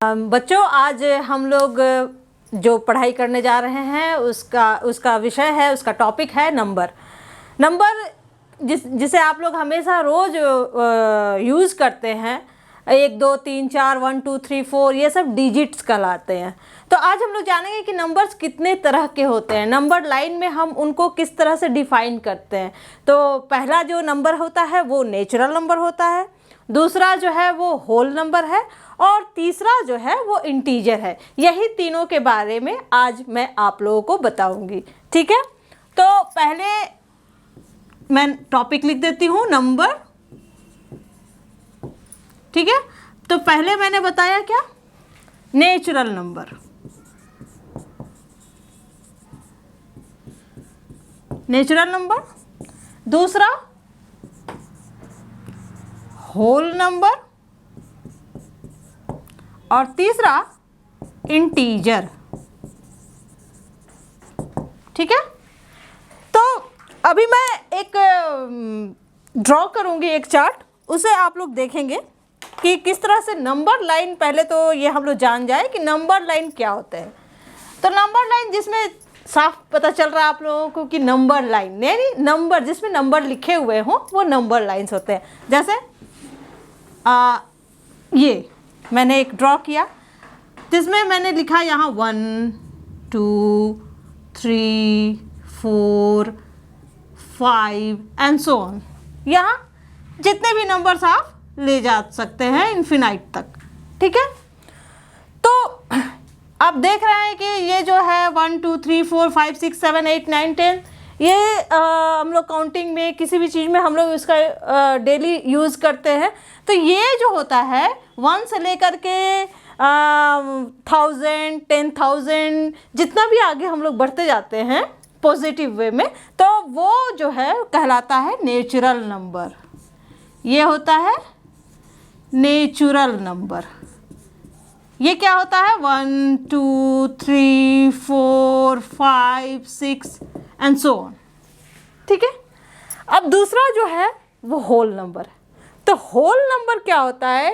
बच्चों, आज हम लोग जो पढ़ाई करने जा रहे हैं उसका विषय है, उसका टॉपिक है नंबर। नंबर जिसे आप लोग हमेशा रोज़ यूज़ करते हैं, 1 2 3 4 1 2 3 4 ये सब डिजिट्स कहलाते हैं। तो आज हम लोग जानेंगे कि नंबर्स कितने तरह के होते हैं, नंबर लाइन में हम उनको किस तरह से डिफाइन करते हैं। तो पहला जो नंबर होता है वो नेचुरल नंबर होता है, दूसरा जो है वो होल नंबर है, और तीसरा जो है वो इंटीजर है। यही तीनों के बारे में आज मैं आप लोगों को बताऊंगी, ठीक है। तो पहले मैं टॉपिक लिख देती हूँ, नंबर, ठीक है। तो पहले मैंने बताया क्या, नेचुरल नंबर, नेचुरल नंबर, दूसरा होल नंबर, और तीसरा इंटीजर, ठीक है। तो अभी मैं एक ड्रॉ करूंगी, एक चार्ट, उसे आप लोग देखेंगे कि किस तरह से नंबर लाइन, पहले तो ये हम लोग जान जाए कि नंबर लाइन क्या होते हैं। तो नंबर लाइन जिसमें साफ पता चल रहा है आप लोगों को कि नंबर लाइन यानी नंबर जिसमें नंबर लिखे हुए हों वो नंबर लाइन्स होते हैं। जैसे ये मैंने एक ड्रॉ किया जिसमें मैंने लिखा यहाँ 1 2 3 4 5 एंड सो ऑन। यहाँ जितने भी नंबर्स आप ले जा सकते हैं इन्फिनाइट तक, ठीक है। तो आप देख रहे हैं कि ये जो है 1 2 3 4 5 6 7 8 9 10, ये हम लोग काउंटिंग में किसी भी चीज़ में हम लोग इसका डेली यूज़ करते हैं। तो ये जो होता है 1 से लेकर के 1000 10,000 जितना भी आगे हम लोग बढ़ते जाते हैं पॉजिटिव वे में, तो वो जो है कहलाता है नेचुरल नंबर। ये होता है नेचुरल नंबर। ये क्या होता है 1 2 3 4 5 6 एंड सो ऑन, ठीक है। अब दूसरा जो है वो होल नंबर। तो होल नंबर क्या होता है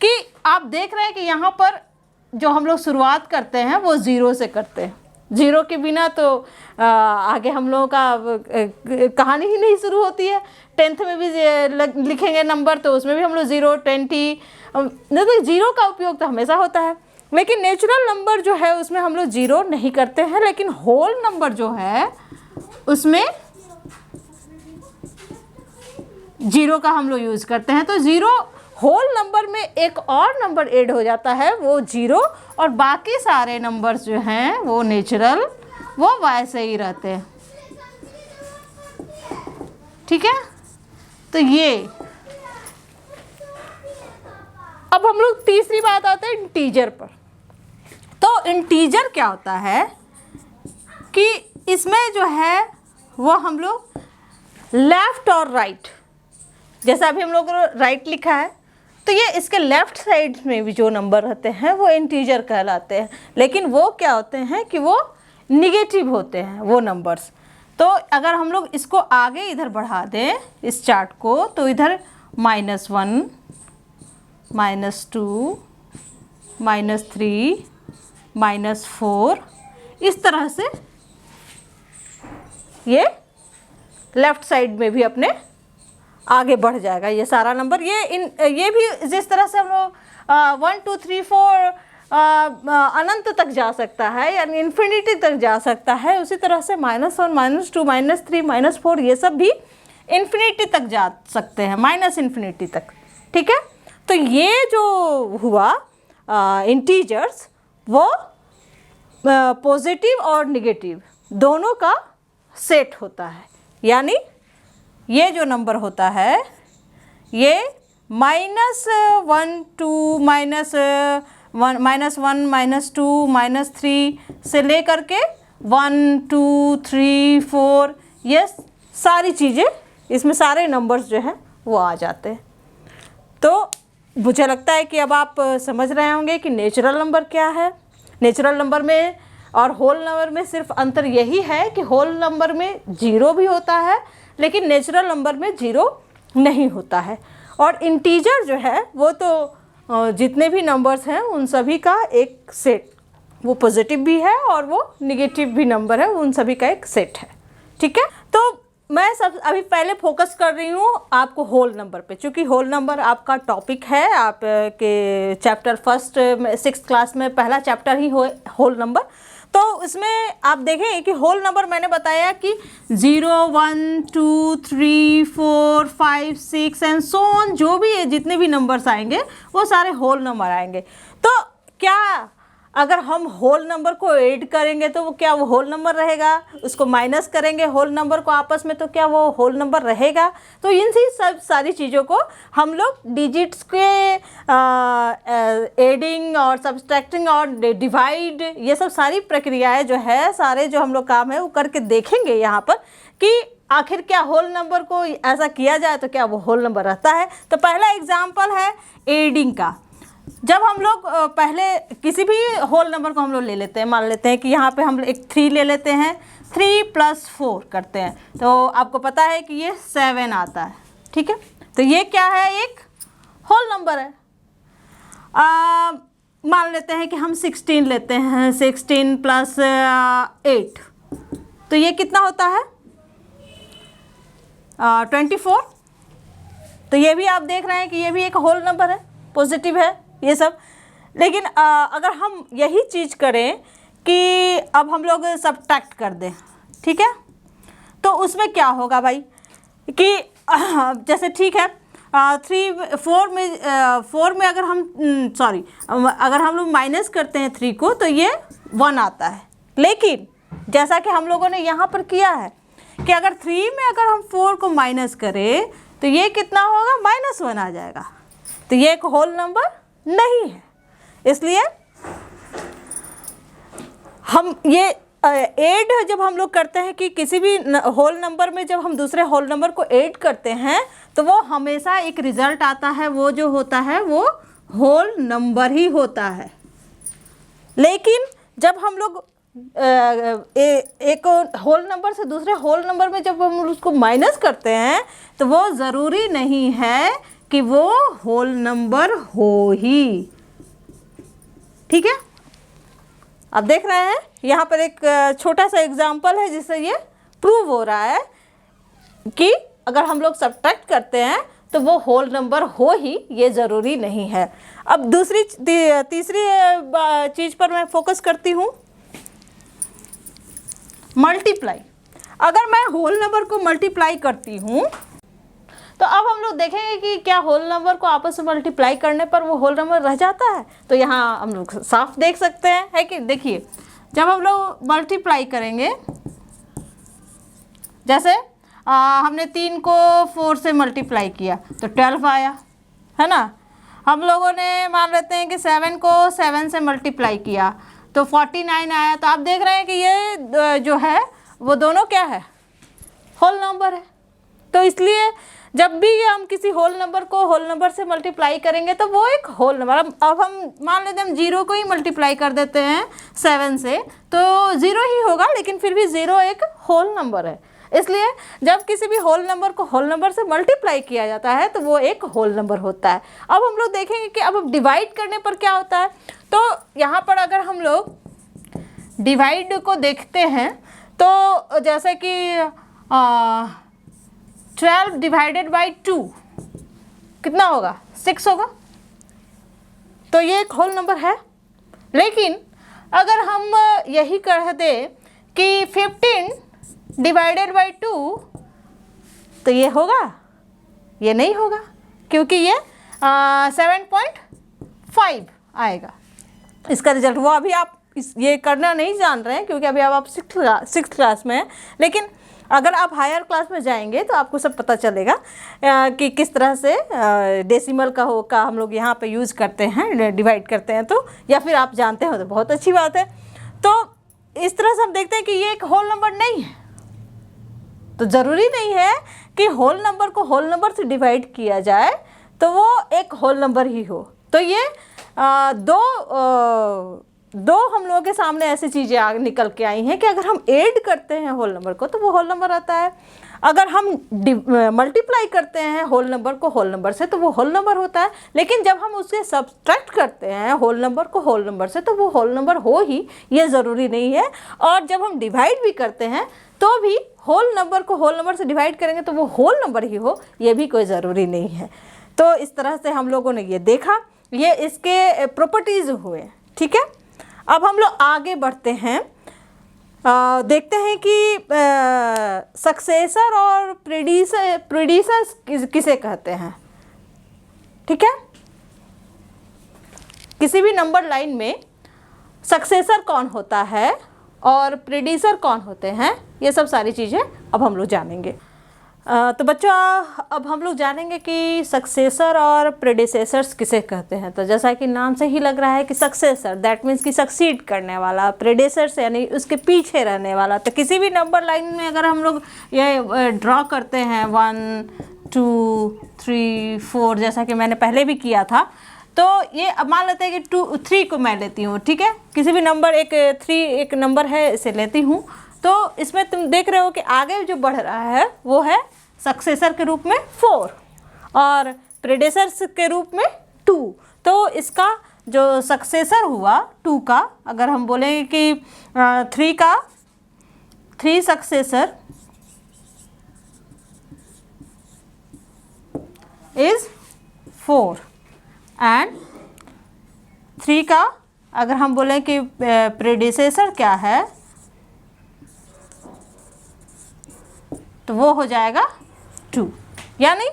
कि आप देख रहे हैं कि यहाँ पर जो हम लोग शुरुआत करते हैं वो ज़ीरो से करते हैं। ज़ीरो के बिना तो आगे हम लोगों का कहानी ही नहीं शुरू होती है। 10th में भी लिखेंगे नंबर तो उसमें भी हम लोग 0 20 मतलब ज़ीरो का उपयोग तो हमेशा होता है। लेकिन नेचुरल नंबर जो है उसमें हम लोग ज़ीरो नहीं करते हैं, लेकिन होल नंबर जो है उसमें ज़ीरो का हम लोग यूज़ करते हैं। तो ज़ीरो होल नंबर में एक और नंबर ऐड हो जाता है वो 0, और बाकी सारे नंबर्स जो हैं वो नेचुरल वो वैसे ही रहते हैं, ठीक है। तो ये अब हम लोग तीसरी बात आते हैं इंटीजर पर। तो इंटीजर क्या होता है कि इसमें जो है वो हम लोग लेफ्ट और राइट, जैसा अभी हम लोग राइट लिखा है तो ये इसके लेफ्ट साइड में भी जो नंबर रहते हैं वो इंटीजर कहलाते हैं, लेकिन वो क्या होते हैं कि वो निगेटिव होते हैं वो नंबर्स। तो अगर हम लोग इसको आगे इधर बढ़ा दें इस चार्ट को, तो इधर -1 -2 -3 -4 इस तरह से ये लेफ्ट साइड में भी अपने आगे बढ़ जाएगा ये सारा नंबर। ये भी जिस तरह से हम लोग 1 2 3 4 अनंत तक जा सकता है यानी इन्फिनिटी तक जा सकता है, उसी तरह से -1 -2 -3 -4 ये सब भी इन्फिनिटी तक जा सकते हैं, माइनस इन्फिनिटी तक, ठीक है। तो ये जो हुआ इंटीजर्स वो पॉजिटिव और निगेटिव दोनों का सेट होता है। यानी ये जो नंबर होता है ये -1 2 -1 -2 -3 से लेकर के 1 2 3 4 ये सारी चीज़ें इसमें सारे नंबर्स जो हैं वो आ जाते हैं। तो मुझे लगता है कि अब आप समझ रहे होंगे कि नेचुरल नंबर क्या है। नेचुरल नंबर में और होल नंबर में सिर्फ अंतर यही है कि होल नंबर में 0 भी होता है लेकिन नेचुरल नंबर में 0 नहीं होता है। और इंटीजर जो है वो तो जितने भी नंबर्स हैं उन सभी का एक सेट, वो पॉजिटिव भी है और वो निगेटिव भी नंबर है, उन सभी का एक सेट है। ठीक है, तो मैं सब अभी पहले फोकस कर रही हूँ आपको होल नंबर पे, क्योंकि होल नंबर आपका टॉपिक है, आप के चैप्टर फर्स्ट 6th क्लास में पहला चैप्टर ही होल नंबर। तो इसमें आप देखें कि होल नंबर मैंने बताया कि 0, 1, 2, 3, 4, 5, 6 एंड सो ऑन, जो भी जितने भी नंबर्स आएंगे वो सारे होल नंबर आएंगे। तो क्या अगर हम होल नंबर को ऐड करेंगे तो वो क्या वो होल नंबर रहेगा, उसको माइनस करेंगे होल नंबर को आपस में तो क्या वो होल नंबर रहेगा। तो इन सब सारी चीज़ों को हम लोग डिजिट्स के एडिंग और सब्सट्रैक्टिंग और डिवाइड, ये सब सारी प्रक्रियाएं जो है, सारे जो हम लोग काम है वो करके देखेंगे यहाँ पर कि आखिर क्या होल नंबर को ऐसा किया जाए तो क्या वो होल नंबर रहता है। तो पहला एग्जाम्पल है एडिंग का। जब हम लोग पहले किसी भी होल नंबर को हम लोग ले लेते हैं, मान लेते हैं कि यहाँ पे हम एक 3 ले लेते हैं, 3 + 4 करते हैं, तो आपको पता है कि ये 7 आता है। ठीक है, तो ये क्या है, एक होल नंबर है। मान लेते हैं कि हम 16 लेते हैं, 16 + 8, तो ये कितना होता है 24। तो ये भी आप देख रहे हैं कि ये भी एक होल नंबर है, पॉजिटिव है ये सब। लेकिन अगर हम यही चीज़ करें कि अब हम लोग सब्ट्रैक्ट कर दें, ठीक है, तो उसमें क्या होगा भाई कि जैसे ठीक है 4 में अगर हम अगर हम लोग माइनस करते हैं 3 को तो ये 1 आता है। लेकिन जैसा कि हम लोगों ने यहाँ पर किया है कि अगर 3 में अगर हम 4 को माइनस करें तो ये कितना होगा, -1 आ जाएगा। तो ये एक होल नंबर नहीं है। इसलिए हम ये ऐड जब हम लोग करते हैं कि किसी भी होल नंबर में जब हम दूसरे होल नंबर को ऐड करते हैं तो वो हमेशा एक रिजल्ट आता है, वो जो होता है वो होल नंबर ही होता है। लेकिन जब हम लोग एक होल नंबर से दूसरे होल नंबर में जब हम उसको माइनस करते हैं तो वो ज़रूरी नहीं है कि वो होल नंबर हो ही। ठीक है, आप देख रहे हैं यहाँ पर एक छोटा सा एग्जाम्पल है जिससे ये प्रूव हो रहा है कि अगर हम लोग सब्ट्रैक्ट करते हैं तो वो होल नंबर हो ही, ये ज़रूरी नहीं है। अब तीसरी चीज़ पर मैं फोकस करती हूँ, मल्टीप्लाई। अगर मैं होल नंबर को मल्टीप्लाई करती हूँ तो अब हम लोग देखेंगे कि क्या होल नंबर को आपस में मल्टीप्लाई करने पर वो होल नंबर रह जाता है। तो यहाँ हम लोग साफ देख सकते हैं, है कि देखिए जब हम लोग मल्टीप्लाई करेंगे, जैसे हमने 3 को 4 से मल्टीप्लाई किया तो 12 आया, है ना। हम लोगों ने मान लेते हैं कि 7 को 7 से मल्टीप्लाई किया तो 49 आया। तो आप देख रहे हैं कि ये जो है वो दोनों क्या है, होल नंबर है। तो इसलिए जब भी हम किसी होल नंबर को होल नंबर से मल्टीप्लाई करेंगे तो वो एक होल नंबर। अब हम मान लेते हैं हम 0 को ही मल्टीप्लाई कर देते हैं 7 से तो 0 ही होगा, लेकिन फिर भी 0 एक होल नंबर है। इसलिए जब किसी भी होल नंबर को होल नंबर से मल्टीप्लाई किया जाता है तो वो एक होल नंबर होता है। अब हम लोग देखेंगे कि अब डिवाइड करने पर क्या होता है। तो यहाँ पर अगर हम लोग डिवाइड को देखते हैं तो जैसे कि 12 डिवाइडेड बाई 2 कितना होगा, 6 होगा। तो ये एक होल नंबर है। लेकिन अगर हम यही कह दें कि 15 डिवाइडेड बाई 2 तो ये होगा, ये नहीं होगा, क्योंकि ये 7.5 आएगा इसका रिजल्ट। वो अभी आप ये करना नहीं जान रहे हैं क्योंकि अभी आप 6th क्लास में हैं। लेकिन अगर आप हायर क्लास में जाएंगे तो आपको सब पता चलेगा कि किस तरह से डेसिमल का हम लोग यहाँ पे यूज़ करते हैं, डिवाइड करते हैं। तो या फिर आप जानते हो तो बहुत अच्छी बात है। तो इस तरह से हम देखते हैं कि ये एक होल नंबर नहीं है। तो ज़रूरी नहीं है कि होल नंबर को होल नंबर से डिवाइड किया जाए तो वो एक होल नंबर ही हो। तो ये दो दो हम लोगों के सामने ऐसी चीज़ें आगे निकल के आई हैं कि अगर हम ऐड करते हैं होल नंबर को तो वो होल नंबर आता है, अगर हम मल्टीप्लाई करते हैं होल नंबर को होल नंबर से तो वो होल नंबर होता है, लेकिन जब हम उससे सब्ट्रैक्ट करते हैं होल नंबर को होल नंबर से तो वो होल नंबर हो ही, ये ज़रूरी नहीं है। और जब हम डिवाइड भी करते हैं तो भी होल नंबर को होल नंबर से डिवाइड करेंगे तो वो होल नंबर ही हो, ये भी कोई ज़रूरी नहीं है। तो इस तरह से हम लोगों ने ये देखा, ये इसके प्रॉपर्टीज़ हुए। ठीक है, अब हम लोग आगे बढ़ते हैं, देखते हैं कि सक्सेसर और प्रीडिसर किसे कहते हैं। ठीक है, किसी भी नंबर लाइन में सक्सेसर कौन होता है और प्रीडिसर कौन होते हैं, ये सब सारी चीज़ें अब हम लोग जानेंगे। तो बच्चों अब हम लोग जानेंगे कि सक्सेसर और प्रेडिसेसर्स किसे कहते हैं। तो जैसा कि नाम से ही लग रहा है कि सक्सेसर दैट मीन्स कि सक्सीड करने वाला, प्रेडिसेसर यानी उसके पीछे रहने वाला। तो किसी भी नंबर लाइन में अगर हम लोग ये ड्रॉ करते हैं 1 2 3 4 जैसा कि मैंने पहले भी किया था, तो ये अब मान लेते हैं कि 2 3 को मैं लेती हूँ। ठीक है, किसी भी नंबर एक नंबर है, इसे लेती हूँ। तो इसमें तुम देख रहे हो कि आगे जो बढ़ रहा है वो है सक्सेसर के रूप में 4 और प्रेडेसर्स के रूप में 2। तो इसका जो सक्सेसर हुआ 2 का, अगर हम बोलेंगे कि 3 सक्सेसर इज 4 एंड 3 का अगर हम बोलें कि प्रेडिसेसर क्या है तो वो हो जाएगा 2। यानी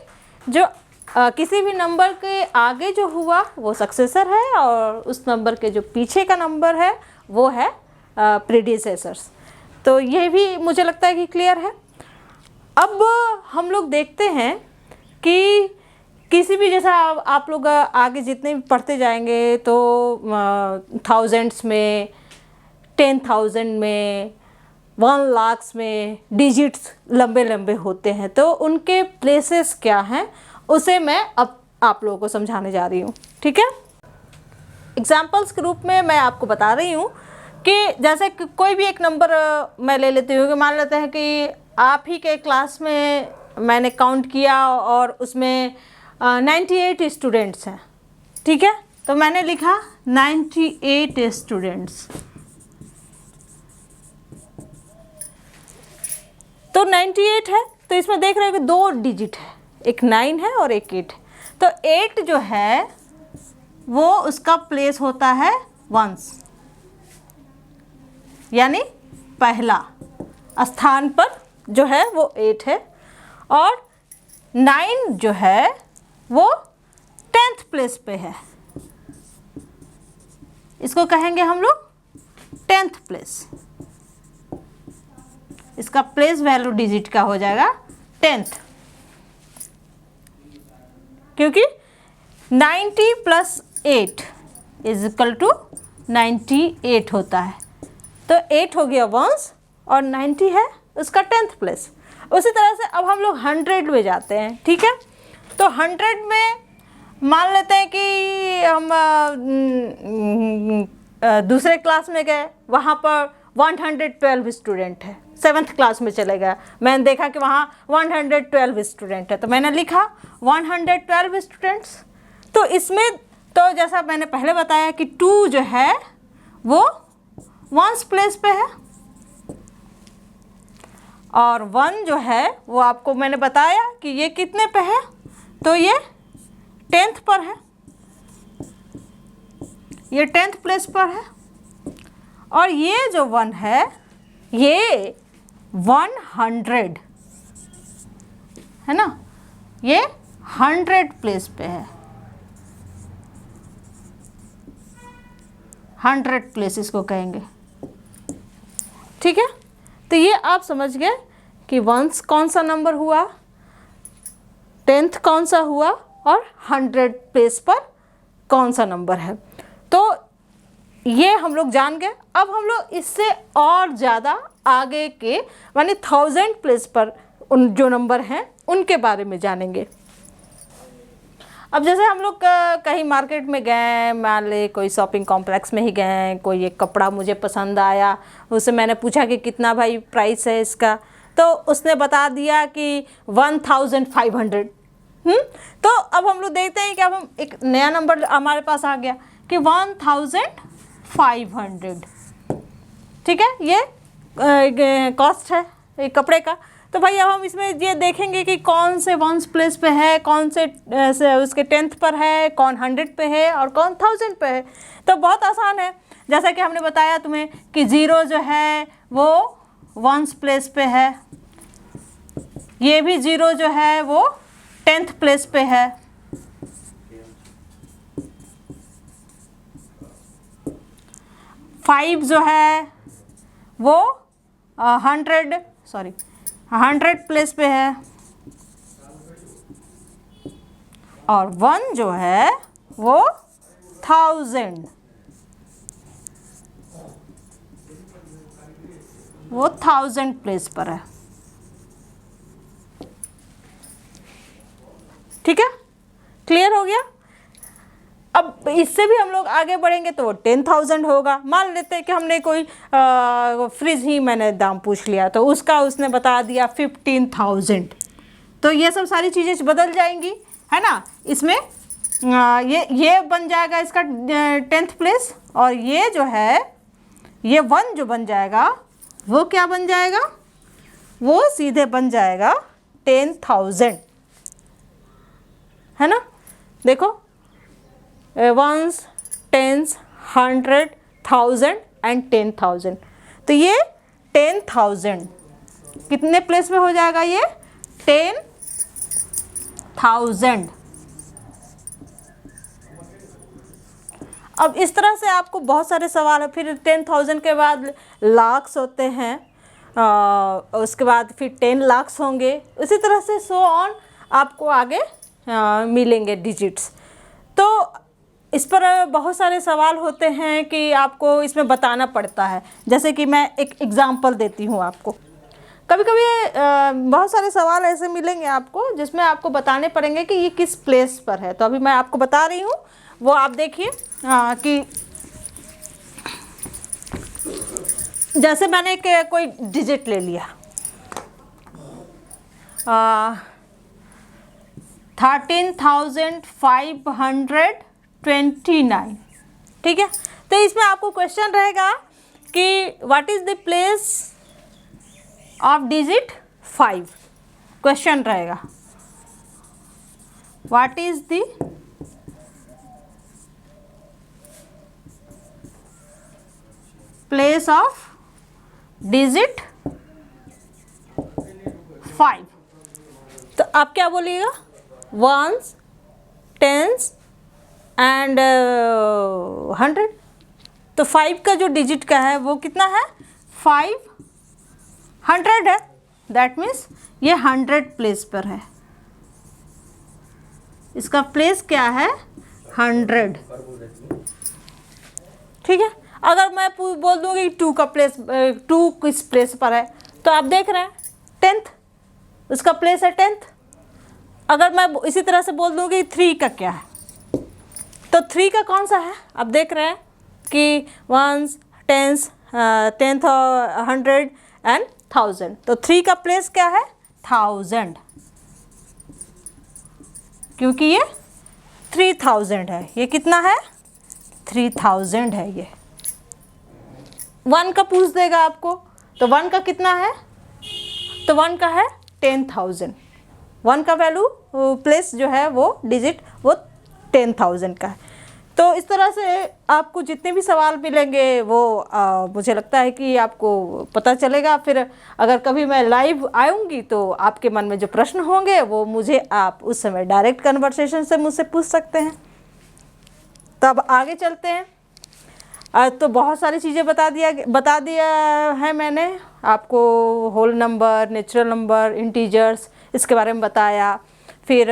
जो किसी भी नंबर के आगे जो हुआ वो सक्सेसर है और उस नंबर के जो पीछे का नंबर है वो है प्रीडिसेसर्स। तो ये भी मुझे लगता है कि क्लियर है। अब हम लोग देखते हैं कि किसी भी, जैसा आप लोग आगे जितने भी पढ़ते जाएंगे तो थाउजेंड्स में, 10,000 में, 1 लाख में डिजिट्स लंबे लंबे होते हैं। तो उनके प्लेसेस क्या हैं उसे मैं अब आप लोगों को समझाने जा रही हूँ। ठीक है, एग्जाम्पल्स के रूप में मैं आपको बता रही हूँ कि जैसे कि कोई भी एक नंबर मैं ले लेती हूँ कि मान लेते हैं कि आप ही के क्लास में मैंने काउंट किया और उसमें 98 स्टूडेंट्स हैं। ठीक है, तो मैंने लिखा 98 स्टूडेंट्स। तो 98 है, तो इसमें देख रहे हो कि 2 डिजिट है, एक 9 है और एक 8 है। तो 8 जो है वो उसका प्लेस होता है 1s, यानी पहला स्थान पर जो है वो 8 है, और 9 जो है वो 10th प्लेस पे है। इसको कहेंगे हम लोग 10th प्लेस। इसका प्लेस वैल्यू डिजिट का हो जाएगा 10th, क्योंकि 90 + 8 = 98 होता है। तो 8 हो गया 1s और 90 है उसका 10th प्लेस। उसी तरह से अब हम लोग 100 में जाते हैं। ठीक है, तो 100 में मान लेते हैं कि हम दूसरे क्लास में गए, वहाँ पर 112 स्टूडेंट है। 7th क्लास में चले गया, मैंने देखा कि वहाँ 112 स्टूडेंट है, तो मैंने लिखा 112 स्टूडेंट्स। तो इसमें तो जैसा मैंने पहले बताया कि 2 जो है वो 1s प्लेस पे है और 1 जो है वो आपको मैंने बताया कि ये कितने पे है, तो ये 10th पर है, ये 10th प्लेस पर है। और ये जो 1 है ये 100 है ना, ये 100 प्लेस पे है, 100 प्लेस इसको कहेंगे। ठीक है, तो ये आप समझ गए कि 1s कौन सा नंबर हुआ, 10th कौन सा हुआ और 100 प्लेस पर कौन सा नंबर है। तो ये हम लोग जान गए। अब हम लोग इससे और ज़्यादा आगे के माने 1000 प्लेस पर उन जो नंबर हैं उनके बारे में जानेंगे। अब जैसे हम लोग कहीं मार्केट में गए, मान ले कोई शॉपिंग कॉम्प्लेक्स में ही गए, कोई एक कपड़ा मुझे पसंद आया, उससे मैंने पूछा कि कितना भाई प्राइस है इसका, तो उसने बता दिया कि 1500। तो अब हम लोग देखते हैं कि अब हम एक नया नंबर हमारे पास आ गया कि 1500, ठीक है, ये कॉस्ट है एक कपड़े का। तो भाई अब हम इसमें ये देखेंगे कि कौन से वंस प्लेस पे है, कौन से उसके 10th पर है, कौन 100 पे है और कौन 1000 पे है। तो बहुत आसान है, जैसा कि हमने बताया तुम्हें कि 0 जो है वो वंस प्लेस पे है, ये भी 0 जो है वो 10th प्लेस पे है, 5 जो है वो 100 प्लेस पे है, और 1 जो है वो 1000, वो 1000 प्लेस पर है। ठीक है, क्लियर हो गया। अब इससे भी हम लोग आगे बढ़ेंगे तो वो 10,000 होगा। मान लेते हैं कि हमने कोई फ्रिज ही मैंने दाम पूछ लिया, तो उसका उसने बता दिया 15,000, तो ये सब सारी चीज़ें बदल जाएंगी, है ना। इसमें ये बन जाएगा इसका 10th प्लेस, और ये जो है ये 1 जो बन जाएगा वो क्या बन जाएगा, वो सीधे बन जाएगा 10,000, है ना। देखो 1s, 10s, 100, 1000 एंड 10,000, तो ये 10,000 कितने प्लेस में हो जाएगा, ये 10,000। अब इस तरह से आपको बहुत सारे सवाल है। फिर 10,000 के बाद लाख्स होते हैं, उसके बाद फिर 10 लाख्स होंगे, उसी तरह से सो ऑन आपको आगे मिलेंगे डिजिट्स। तो इस पर बहुत सारे सवाल होते हैं कि आपको इसमें बताना पड़ता है। जैसे कि मैं एक एग्ज़ाम्पल देती हूँ आपको। कभी कभी बहुत सारे सवाल ऐसे मिलेंगे आपको जिसमें आपको बताने पड़ेंगे कि ये किस प्लेस पर है। तो अभी मैं आपको बता रही हूँ, वो आप देखिए कि जैसे मैंने एक कोई डिजिट ले लिया 13,529, ठीक है। तो इसमें आपको क्वेश्चन रहेगा कि what is the place of digit 5। Question रहेगा what is the place of digit 5। तो आप क्या बोलिएगा, 1s, 10s एंड 100। तो 5 का जो डिजिट का है वो कितना है, 500 है। दैट मीन्स ये 100 प्लेस पर है, इसका प्लेस क्या है 100, ठीक है। अगर मैं बोल दूँगी 2 का प्लेस, 2 किस प्लेस पर है, तो आप देख रहे हैं 10th, उसका प्लेस है 10th। अगर मैं इसी तरह से बोल दूँगी 3 का क्या है, तो 3 का कौन सा है, आप देख रहे हैं कि 1s, 10s, 10th, 100 एंड 1000। तो 3 का प्लेस क्या है 1000, क्योंकि ये 3000 है। ये कितना है 3000 है। ये 1 का पूछ देगा आपको, तो 1 का कितना है, तो 1 का है 10,000। 1 का वैल्यू प्लेस जो है वो डिजिट वो 10,000 का है। तो इस तरह से आपको जितने भी सवाल मिलेंगे वो मुझे लगता है कि आपको पता चलेगा। फिर अगर कभी मैं लाइव आऊँगी तो आपके मन में जो प्रश्न होंगे वो मुझे आप उस समय डायरेक्ट कन्वर्सेशन से मुझसे पूछ सकते हैं। तो अब आगे चलते हैं। तो बहुत सारी चीज़ें बता दिया है मैंने आपको, whole number, natural number, integers, इसके बारे में बताया। फिर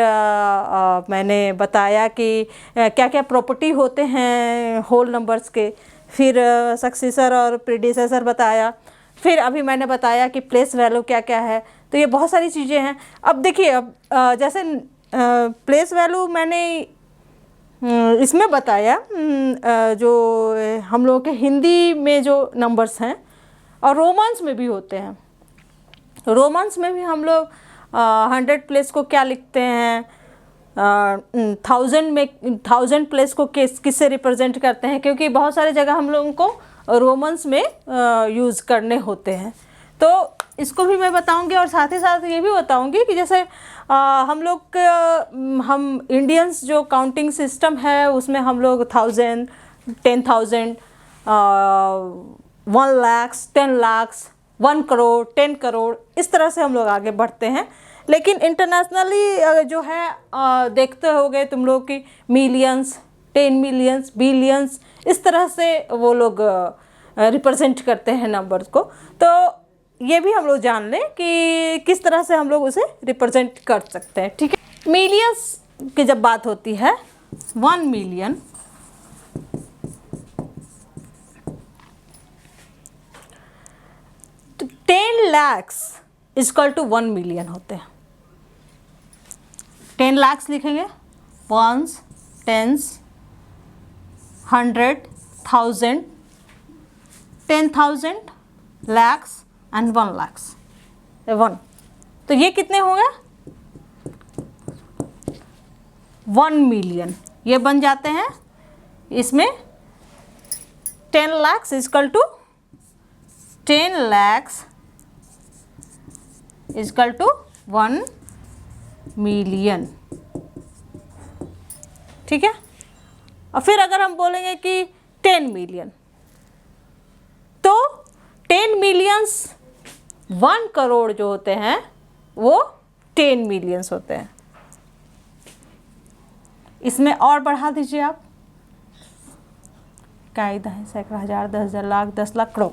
मैंने बताया कि क्या क्या प्रॉपर्टी होते हैं होल नंबर्स के। फिर सक्सेसर और प्रीडिसेसर बताया। फिर अभी मैंने बताया कि प्लेस वैल्यू क्या क्या है। तो ये बहुत सारी चीज़ें हैं। अब देखिए, अब जैसे प्लेस वैल्यू मैंने इसमें बताया जो हम लोगों के हिंदी में जो नंबर्स हैं और रोमन्स में भी होते हैं। रोमन्स में भी हम लोग 100 प्लेस को क्या लिखते हैं, 1000 प्लेस को किससे रिप्रेजेंट करते हैं, क्योंकि बहुत सारे जगह हम लोगों को रोमन्स में यूज़ करने होते हैं। तो इसको भी मैं बताऊंगी और साथ ही साथ ये भी बताऊंगी कि जैसे हम इंडियंस जो काउंटिंग सिस्टम है उसमें हम लोग 1000, 10,000, 1 लाख, 10 लाख, 1 करोड़, 10 करोड़, इस तरह से हम लोग आगे बढ़ते हैं। लेकिन इंटरनेशनली जो है देखते होगे तुम लोग कि मिलियंस, 10 मिलियंस, बिलियंस, इस तरह से वो लोग रिप्रेजेंट करते हैं नंबर्स को। तो ये भी हम लोग जान लें कि किस तरह से हम लोग उसे रिप्रेजेंट कर सकते हैं, ठीक है। मिलियंस की जब बात होती है, 1 मिलियन तो 10 लाख इक्वल टू 1 मिलियन होते हैं। 10 लाख लिखेंगे, 1s, 10s, 100, 1000, 10,000, lakhs and 1 lakh, 1। तो ये कितने हो गए, 1 मिलियन ये बन जाते हैं। इसमें 10 lakh equal to 10 lakh equal to 1 million, ठीक है। और फिर अगर हम बोलेंगे कि 10 मिलियन, तो 10 मिलियंस 1 करोड़ जो होते हैं वो 10 मिलियंस होते हैं। इसमें और बढ़ा दीजिए आप, कायदा है, सैकड़ा, हज़ार, 10,000, लाख, 10 लाख, करोड़।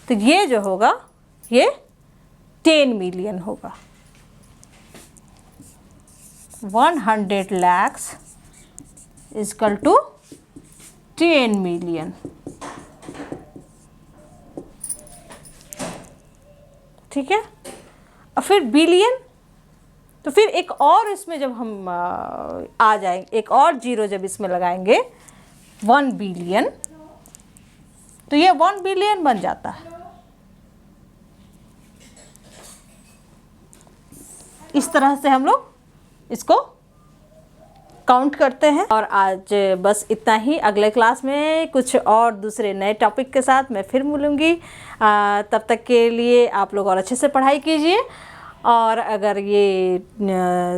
तो ये जो होगा ये 10 मिलियन होगा। 100 लाख इक्वल टू 10 मिलियन, ठीक है। और फिर बिलियन, तो फिर एक और इसमें जब हम आ जाएंगे, एक और जीरो जब इसमें लगाएंगे, 1 बिलियन, तो ये 1 बिलियन बन जाता है। इस तरह से हम लोग इसको काउंट करते हैं। और आज बस इतना ही। अगले क्लास में कुछ और दूसरे नए टॉपिक के साथ मैं फिर मिलूँगी। तब तक के लिए आप लोग और अच्छे से पढ़ाई कीजिए। और अगर ये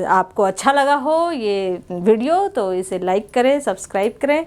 आपको अच्छा लगा हो ये वीडियो तो इसे लाइक करें, सब्सक्राइब करें